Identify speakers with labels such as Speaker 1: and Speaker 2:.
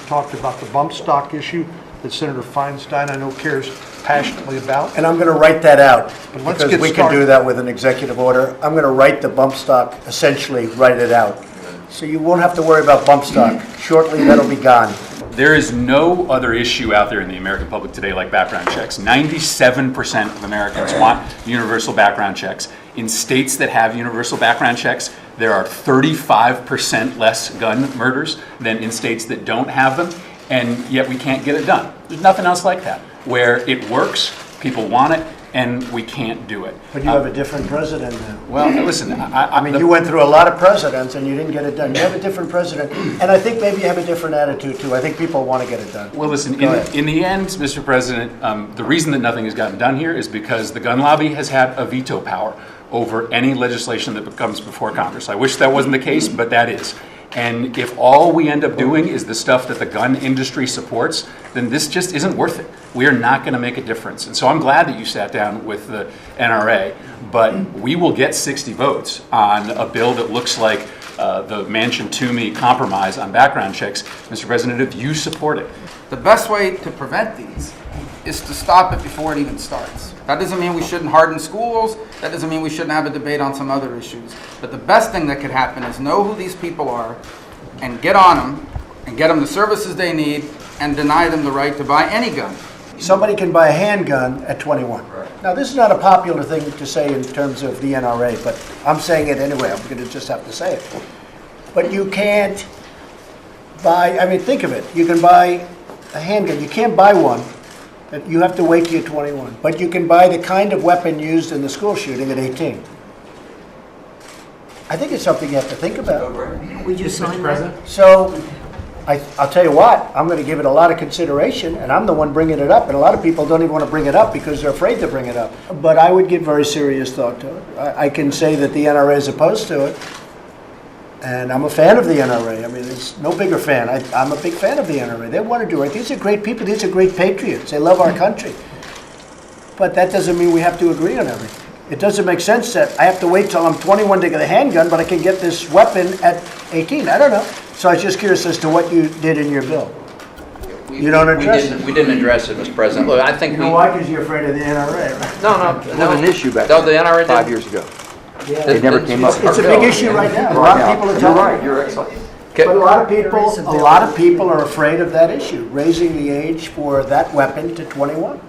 Speaker 1: talked about the bump stock issue that Senator Feinstein, I know, cares passionately about.
Speaker 2: And I'm going to write that out,
Speaker 1: But let's
Speaker 2: because
Speaker 1: get
Speaker 2: we can
Speaker 1: started.
Speaker 2: do that with an executive order. I'm going to write the bump stock, essentially write it out. So you won't have to worry about bump stock. Shortly, that'll be gone.
Speaker 3: There is no other issue out there in the American public today like background checks. 97% of Americans want universal background checks. In states that have universal background checks, there are 35% less gun murders than in states that don't have them, and yet we can't get it done. There's nothing else like that, where it works, people want it, and we can't do it.
Speaker 2: But you have a different president now.
Speaker 3: Well, listen,
Speaker 2: I mean, you went through a lot of presidents and you didn't get it done. You have a different president, and I think maybe you have a different attitude too. I think people want to get it done.
Speaker 3: Well, listen,
Speaker 2: Go ahead.
Speaker 3: in the end, Mr. President, the reason that nothing has gotten done here is because the gun lobby has had a veto power over any legislation that comes before Congress. I wish that wasn't the case, but that is. And if all we end up doing is the stuff that the gun industry supports, then this just isn't worth it. We are not going to make a difference. And so I'm glad that you sat down with the NRA, but we will get 60 votes on a bill that looks like the Manchin-Toomey compromise on background checks. Mr. President, if you support it.
Speaker 4: The best way to prevent these is to stop it before it even starts. That doesn't mean we shouldn't harden schools. That doesn't mean we shouldn't have a debate on some other issues. But the best thing that could happen is know who these people are and get on them and get them the services they need and deny them the right to buy any gun.
Speaker 2: Somebody can buy a handgun at 21. Now, this is not a popular thing to say in terms of the NRA, but I'm saying it anyway. I'm going to just have to say it. But you can't buy, I mean, think of it. You can buy a handgun. You can't buy one. You have to wait till you're 21. But you can buy the kind of weapon used in the school shooting at 18. I think it's something you have to think about.
Speaker 5: Would you sign that?
Speaker 2: So I'll tell you what, I'm going to give it a lot of consideration, and I'm the one bringing it up, and a lot of people don't even want to bring it up because they're afraid to bring it up. But I would give very serious thought to it. I can say that the NRA is opposed to it, and I'm a fan of the NRA. I mean, there's no bigger fan. I'm a big fan of the NRA. They want to do right. These are great people. These are great patriots. They love our country. But that doesn't mean we have to agree on everything. It doesn't make sense that I have to wait till I'm 21 to get a handgun, but I can get this weapon at 18. I don't know. So I was just curious as to what you did in your bill. You don't address it?
Speaker 6: We didn't address it, Mr. President. Look, I think
Speaker 2: You know why? Because you're afraid of the NRA, right?
Speaker 6: No.
Speaker 7: It was an issue back
Speaker 6: No, the NRA did.
Speaker 7: 5 years ago.
Speaker 2: Yeah.
Speaker 7: It never came up.
Speaker 2: It's a big issue right now. A lot of people are
Speaker 7: You're
Speaker 2: telling
Speaker 7: right,
Speaker 2: me.
Speaker 7: you're excellent.
Speaker 2: But a lot of people are afraid of that issue, raising the age for that weapon to 21.